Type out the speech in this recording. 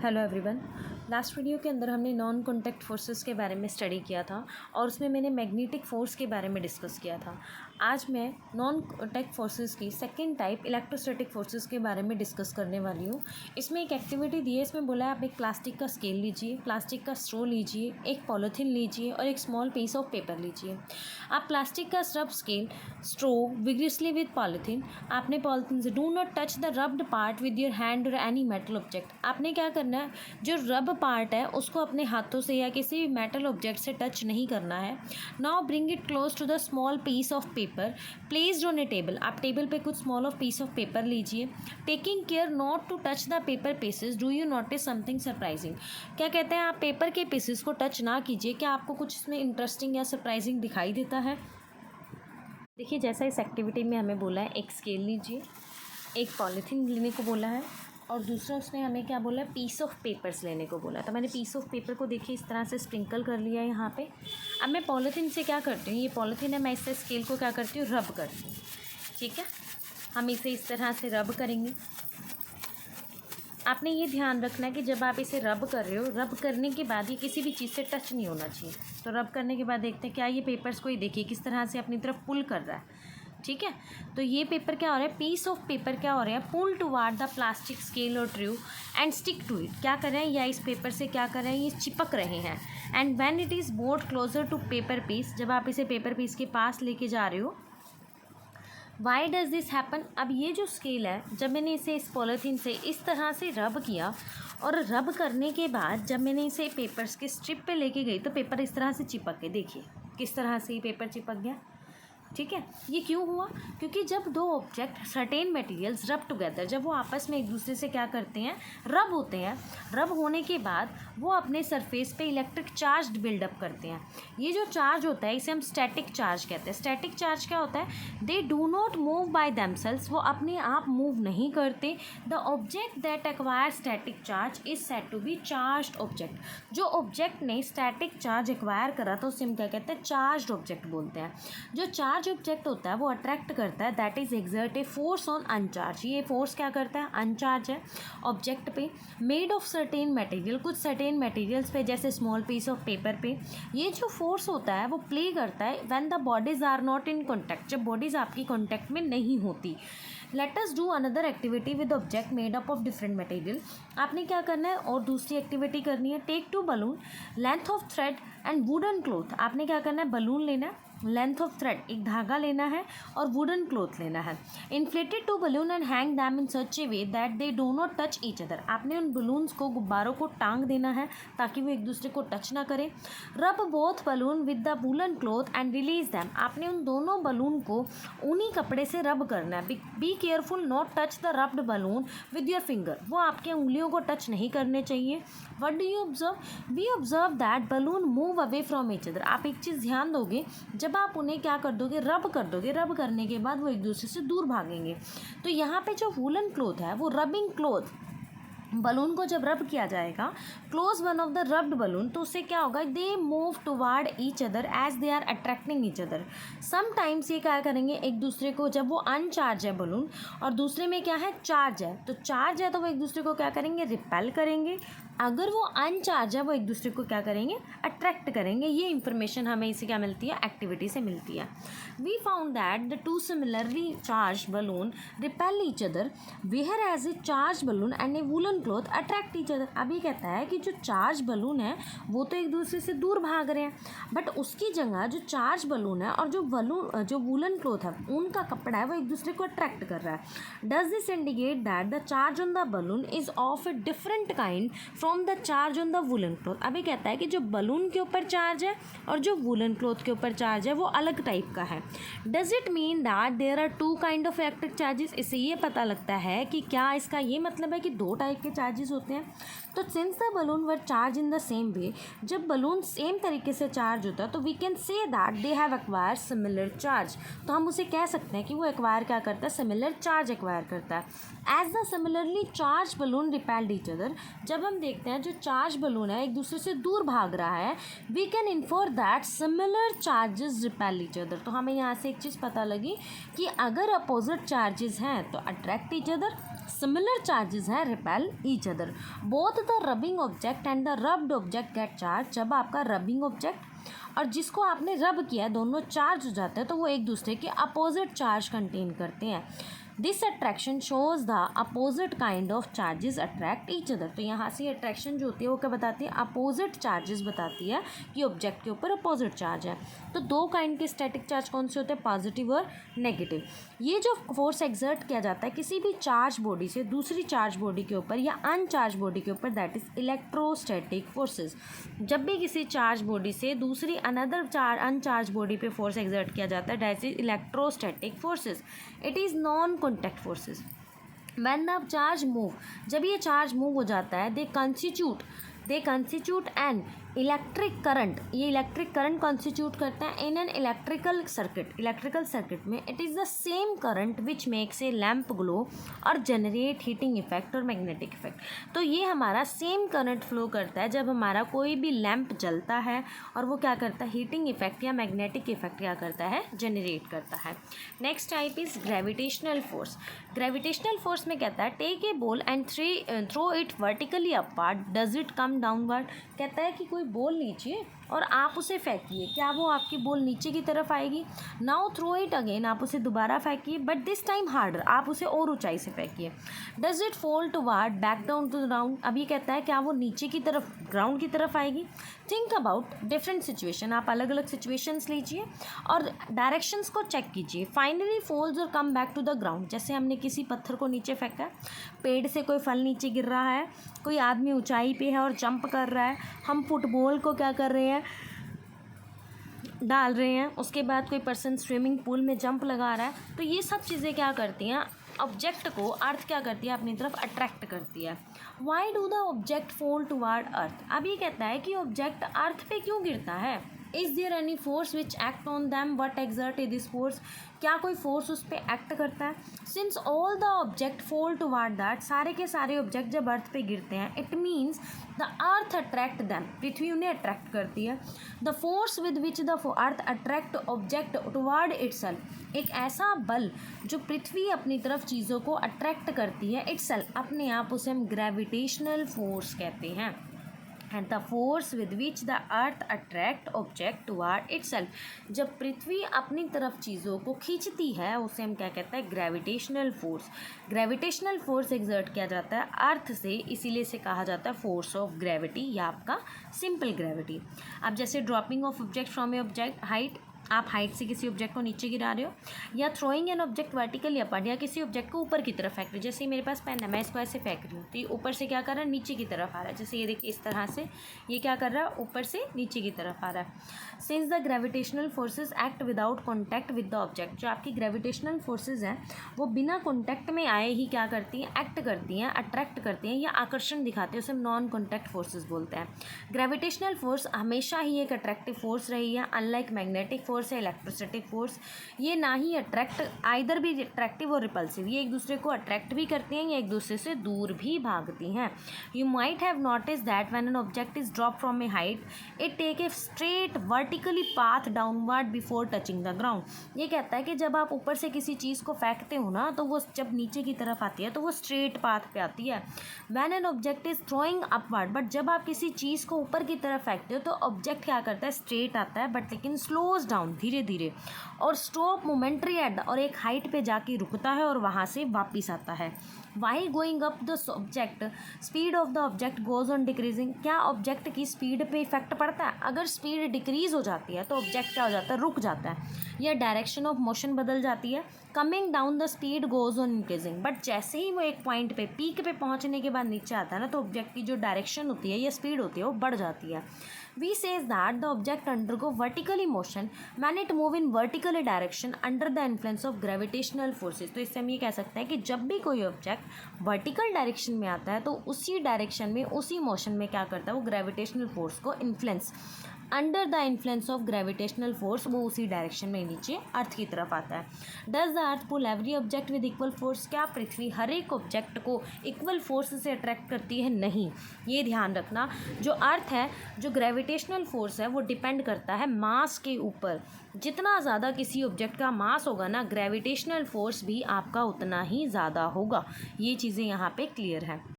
Hello everyone. Last video के अंदर हमने नॉन कॉन्टैक्ट फोर्सेस के बारे में स्टडी किया था और उसमें मैंने मैग्नेटिक फोर्स के बारे में डिस्कस किया था। आज मैं नॉन कॉन्टैक्ट फोर्सेस की सेकंड टाइप इलेक्ट्रोस्टैटिक फोर्सेस के बारे में डिस्कस करने वाली हूँ। इसमें एक एक्टिविटी दी है, इसमें बोला है आप एक प्लास्टिक का स्केल लीजिए, प्लास्टिक का स्ट्रो लीजिए, एक पॉलीथीन लीजिए और एक स्मॉल पीस ऑफ पेपर लीजिए। आप प्लास्टिक का रब स्केल स्ट्रो विग्रियसली विद पॉलीथीन, आपने पॉलीथीन से do not touch the rubbed part with your hand और एनी मेटल ऑब्जेक्ट। आपने क्या करना है, जो रब पार्ट है उसको अपने हाथों से या किसी भी मेटल ऑब्जेक्ट से टच नहीं करना है। Now bring it close to the small piece of paper placed on a table. आप टेबल पे कुछ small of piece of paper लीजिए। Taking care not to touch the paper pieces, do you notice something surprising. क्या कहते हैं, आप paper के pieces को टच ना कीजिए। क्या आपको कुछ इसमें इंटरेस्टिंग या सरप्राइजिंग दिखाई देता है? देखिए, जैसा इस एक्टिविटी में हमें बोला है, एक स्केल लीजिए, एक पॉलीथीन लेने को बोला है और दूसरा उसने हमें क्या बोला है, पीस ऑफ पेपर्स लेने को बोला। तो मैंने पीस ऑफ पेपर को देखिए इस तरह से स्प्रिंकल कर लिया है यहाँ पे। अब मैं पॉलीथीन से क्या करती हूँ, ये पॉलीथीन है, मैं इससे स्केल को क्या करती हूँ, रब करती हूँ। ठीक है, हम इसे इस तरह से रब करेंगे। आपने ये ध्यान रखना है कि जब आप इसे रब कर रहे हो, रब करने के बाद ये किसी भी चीज़ से टच नहीं होना चाहिए। तो रब करने के बाद देखते हैं क्या ये पेपर्स को ही देखिए किस तरह से अपनी तरफ पुल कर रहा है। ठीक है, तो ये पेपर क्या हो रहा है, पीस ऑफ पेपर क्या हो रहा है, pull toward the plastic scale और true and stick to it. क्या कर रहे हैं, या इस पेपर से क्या कर रहे हैं, ये चिपक रहे हैं। And when it is brought closer to paper piece, जब आप इसे पेपर पीस के पास लेके जा रहे हो। वाई डज दिस हैपन, अब ये जो स्केल है, जब मैंने इसे इस पॉलीथीन से इस तरह से रब किया और रब करने के बाद जब मैंने इसे पेपर्स के स्ट्रिप पे लेके गई तो पेपर इस तरह से चिपक गए। देखिए किस तरह से ये पेपर चिपक गया। ठीक है, ये क्यों हुआ, क्योंकि जब दो ऑब्जेक्ट सर्टेन मटेरियल्स रब टुगेदर, जब वो आपस में एक दूसरे से क्या करते हैं, रब होते हैं, रब होने के बाद वो अपने सरफेस पे इलेक्ट्रिक चार्ज बिल्डअप करते हैं। ये जो चार्ज होता है इसे हम स्टैटिक चार्ज कहते हैं। स्टैटिक चार्ज क्या होता है, they do not move by themselves, वो अपने आप मूव नहीं करते। The object that acquire static charge is said to be charged object. जो ऑब्जेक्ट ने स्टैटिक चार्ज एक्वायर करा था उसे हम क्या कहते हैं, चार्ज्ड ऑब्जेक्ट बोलते हैं। जो चार्ज ऑब्जेक्ट होता है वो अट्रैक्ट करता है, that is exert a force on अनचार्ज। ये फोर्स क्या करता है, अनचार्ज है ऑब्जेक्ट पे, मेड ऑफ सर्टेन मटेरियल, कुछ सर्टेन मटेरियल्स पे, जैसे स्मॉल पीस ऑफ पेपर पे। ये जो फोर्स होता है वो प्ले करता है when the bodies are not in contact, जब बॉडीज आपकी कॉन्टैक्ट में नहीं होती। Let us do another activity with object made up of different material. आपने क्या करना है, और दूसरी एक्टिविटी करनी है, take two balloon, length of thread and wooden cloth. आपने क्या करना है, बलून लेना है, लेंथ ऑफ थ्रेड एक धागा लेना है और वुडन क्लॉथ लेना है। Inflated two balloon and hang them in such a way that they do not touch each other. आपने उन बलून्स को, गुब्बारों को टांग देना है ताकि वो एक दूसरे को टच ना करें। रब both balloon with the woollen cloth and release them. आपने उन दोनों बलून को उन्हीं कपड़े से रब करना है। Be careful not touch the rubbed balloon with your finger, वो आपके उंगलियों को टच नहीं करने चाहिए। What do you observe, we observe that balloon move away from each other. आप एक चीज़ ध्यान दोगे, जब आप उन्हें क्या कर दोगे, रब कर दोगे, रब करने के बाद वो एक दूसरे से दूर भागेंगे। तो यहाँ पे जो वूलन क्लॉथ है वो रबिंग क्लॉथ, बलून को जब रब किया जाएगा, close one of the rubbed balloon, तो उससे क्या होगा, they move toward each other as they are attracting each other. Sometimes ये क्या करेंगे, एक दूसरे को, जब वो अनचार्ज है बलून और दूसरे में क्या है, चार्ज है, तो चार्ज है तो वो एक दूसरे को क्या करेंगे, रिपेल करेंगे। अगर वो अनचार्ज है वो एक दूसरे को क्या करेंगे, अट्रैक्ट करेंगे। ये इंफॉर्मेशन हमें इसे क्या मिलती है, एक्टिविटी से मिलती है। We found that the two similarly charge balloon repel each other whereas a charge balloon and a woollen cloth attract each other. अभी कहता है कि जो चार्ज बलून है वो तो एक दूसरे से दूर भाग रहे हैं, बट उसकी जगह जो चार्ज बलून है और जो वूलन क्लॉथ है, उनका कपड़ा है, वो एक दूसरे को अट्रैक्ट कर रहा है। Does this indicate that the charge on the balloon is of a different kind from the charge on the woollen cloth. अभी कहता है कि जो बलून के ऊपर चार्ज है और जो वूलन क्लॉथ के ऊपर चार्ज है वो अलग टाइप का है। Does it mean that there are two kind of electric charges. इससे ये पता लगता है कि क्या इसका ये मतलब है कि दो टाइप के चार्जेस होते हैं। तो since the balloon were charge in the same way, जब बलून सेम तरीके से चार्ज होता है तो we can say that they have acquire similar charge. तो हम उसे कह सकते हैं कि वो एक्वायर क्या करता है, सिमिलर चार्ज एक्वायर करता है। As the similarly charge balloon repelled each other, जब हम देखते हैं जो चार्ज बलून है एक दूसरे से दूर भाग रहा है, we can infer that similar charges repel each other. तो हमें यहाँ से एक चीज़ पता लगी कि अगर अपोजिट चार्जेस हैं तो attract each other, similar charges हैं repel each other. Both the rubbing object and the rubbed object get charge. जब आपका रबिंग ऑब्जेक्ट और जिसको आपने रब किया दोनों चार्ज हो जाते हैं तो वो एक दूसरे के अपोजिट चार्ज कंटेन करते हैं। This attraction shows the opposite kind of charges attract each other. तो यहाँ से अट्रैक्शन जो होती है वो क्या बताती है, अपोजिट चार्जेस बताती है कि ऑब्जेक्ट के ऊपर अपोजिट चार्ज है। तो दो काइंड के स्टैटिक चार्ज कौन से होते हैं, पॉजिटिव और नेगेटिव। ये जो फोर्स एक्सर्ट किया जाता है किसी भी चार्ज बॉडी से दूसरी चार्ज बॉडी के ऊपर या अनचार्ज बॉडी के ऊपर, दैट इज इलेक्ट्रोस्टैटिक फोर्सेस। जब भी किसी चार्ज बॉडी से दूसरी अनदर अनचार्ज बॉडी पे फोर्स एक्सर्ट किया जाता है, that is electrostatic forces. It is non contact forces. When the charge move, जब ये चार्ज मूव हो जाता है, दे कंस्टिट्यूट एन इलेक्ट्रिक करंट। ये इलेक्ट्रिक करंट कॉन्स्टिट्यूट करता है इन एन इलेक्ट्रिकल सर्किट में। It is the same current which makes a lamp glow और जनरेट हीटिंग इफेक्ट और मैग्नेटिक इफेक्ट। तो ये हमारा सेम करंट फ्लो करता है जब हमारा कोई भी लैम्प जलता है और वो क्या करता है, हीटिंग इफेक्ट या मैग्नेटिक इफेक्ट क्या करता है, जनरेट करता है। Next type is gravitational force. Gravitational force में कहता है take a ball and throw it vertically upward, does it come downward. कहता है कि कोई बॉल लीजिए और आप उसे फेंकिए, क्या वो आपकी बॉल नीचे की तरफ आएगी। नाउ थ्रो इट अगेन, आप उसे दोबारा फेंकिए, बट दिस टाइम हार्डर, आप उसे और ऊंचाई से फेंकिए। Does it fall toward back down to the ground. अब ये कहता है क्या वो नीचे की तरफ ग्राउंड की तरफ आएगी। थिंक अबाउट डिफरेंट सिचुएशन, आप अलग अलग सिचुएशंस लीजिए और डायरेक्शंस को चेक कीजिए। फाइनली फॉल्स और come back to the ground. जैसे हमने किसी पत्थर को नीचे फेंका है, पेड़ से कोई फल नीचे गिर रहा है, कोई आदमी ऊंचाई पे है और जंप कर रहा है, हम फुटबॉल को क्या कर रहे हैं, डाल रहे हैं, उसके बाद कोई पर्सन स्विमिंग पूल में जंप लगा रहा है। तो ये सब चीज़ें क्या करती हैं, ऑब्जेक्ट को अर्थ क्या करती है, अपनी तरफ अट्रैक्ट करती है। Why do the object fall toward earth. अब ये कहता है कि ऑब्जेक्ट अर्थ पे क्यों गिरता है। Is there any force which act on them, what exert is this force. क्या कोई फोर्स उस पर एक्ट करता है। Since all the object fall toward that, सारे के सारे ऑब्जेक्ट जब अर्थ पे गिरते हैं, it means the earth attract them, पृथ्वी उन्हें अट्रैक्ट करती है। The force with which the earth attract object toward itself, एक ऐसा बल जो पृथ्वी अपनी तरफ चीज़ों को अट्रैक्ट करती है, इटसेल्फ अपने आप, उसे हम ग्रेविटेशनल फोर्स कहते हैं। And the force with which the earth attract object toward itself, जब पृथ्वी अपनी तरफ चीज़ों को खींचती है उसे हम क्या कहते हैं, gravitational force. Gravitational force exert किया जाता है अर्थ से, इसीलिए इसे कहा जाता है फोर्स ऑफ ग्रेविटी या आपका सिंपल ग्रेविटी। अब जैसे dropping of object from A object height, आप हाइट से किसी ऑब्जेक्ट को नीचे गिरा रहे हो, या थ्रोइंग एन ऑब्जेक्ट वर्टिकली अपॉर्ड, या किसी ऑब्जेक्ट को ऊपर की तरफ फेंक रहे हो। जैसे मेरे पास पेन है, मैं इसको ऐसे फेंक रही हूँ तो ये ऊपर से क्या कर रहा है, नीचे की तरफ आ रहा है। जैसे ये देखिए इस तरह से ये क्या कर रहा है, ऊपर से नीचे की तरफ आ रहा है। Since the gravitational forces act without contact with the object, जो आपकी ग्रेविटेशनल फोर्सेज हैं वो बिना कॉन्टैक्ट में आए ही क्या करती हैं, एक्ट करती हैं, अट्रैक्ट करती हैं या आकर्षण दिखाती हैं, उसे नॉन कॉन्टैक्ट फोर्सेज बोलते हैं। ग्रेविटेशनल फोर्स हमेशा ही एक अट्रैक्टिव फोर्स रही है, अनलाइक मैग्नेटिक फोर्स या इलेक्ट्रोस्टैटिक फोर्स। ये ना ही अट्रैक्ट, आइदर भी अट्रैक्टिव और रिपल्सिव, ये एक दूसरे को अट्रैक्ट भी करती हैं या एक दूसरे से दूर भी भागती हैं। You might have notice that when an object is drop from a height, it take a straight vertically path downward before touching the ground. ये कहता है कि जब आप ऊपर से किसी चीज़ को फेंकते हो ना, तो वो जब नीचे की तरफ आती है तो वो स्ट्रेट पाथ पे आती है। When an object is throwing upward, but जब आप किसी चीज़ को ऊपर की तरफ फेंकते हो तो ऑब्जेक्ट क्या करता है, स्ट्रेट आता है, बट लेकिन स्लोज डाउन, धीरे धीरे, और स्टॉप मोमेंट्री एट, और एक हाइट पे जाके रुकता है और वहाँ से वापिस आता है। Why going up the object, speed of the object goes on decreasing. क्या ऑब्जेक्ट की स्पीड पे इफेक्ट पड़ता है। अगर स्पीड डिक्रीज हो जाती है तो ऑब्जेक्ट क्या हो जाता है, रुक जाता है, या डायरेक्शन ऑफ मोशन बदल जाती है। Coming down the speed goes on increasing, but जैसे ही वो एक पॉइंट पे, पीक पे पहुंचने के बाद नीचे आता है ना, तो ऑब्जेक्ट की जो डायरेक्शन होती है या स्पीड होती है वो बढ़ जाती है। We says that the object undergo vertically motion when it move in vertical direction under the influence of gravitational forces। तो इससे हम ये कह सकते हैं कि जब भी कोई ऑब्जेक्ट वर्टिकल डायरेक्शन में आता है तो उसी डायरेक्शन में, उसी मोशन में क्या करता है, वो ग्रेविटेशनल फोर्स को influence under the influence of gravitational force वो उसी डायरेक्शन में नीचे अर्थ की तरफ आता है। Does the earth pull every object with equal force, क्या पृथ्वी हर एक ऑब्जेक्ट को इक्वल फोर्स से अट्रैक्ट करती है? नहीं। ये ध्यान रखना, जो अर्थ है, जो ग्रेविटेशनल फोर्स है वो डिपेंड करता है मास के ऊपर। जितना ज़्यादा किसी ऑब्जेक्ट का मास होगा ना, ग्रेविटेशनल फोर्स भी आपका उतना ही ज़्यादा होगा। ये चीज़ें यहाँ पे क्लियर है।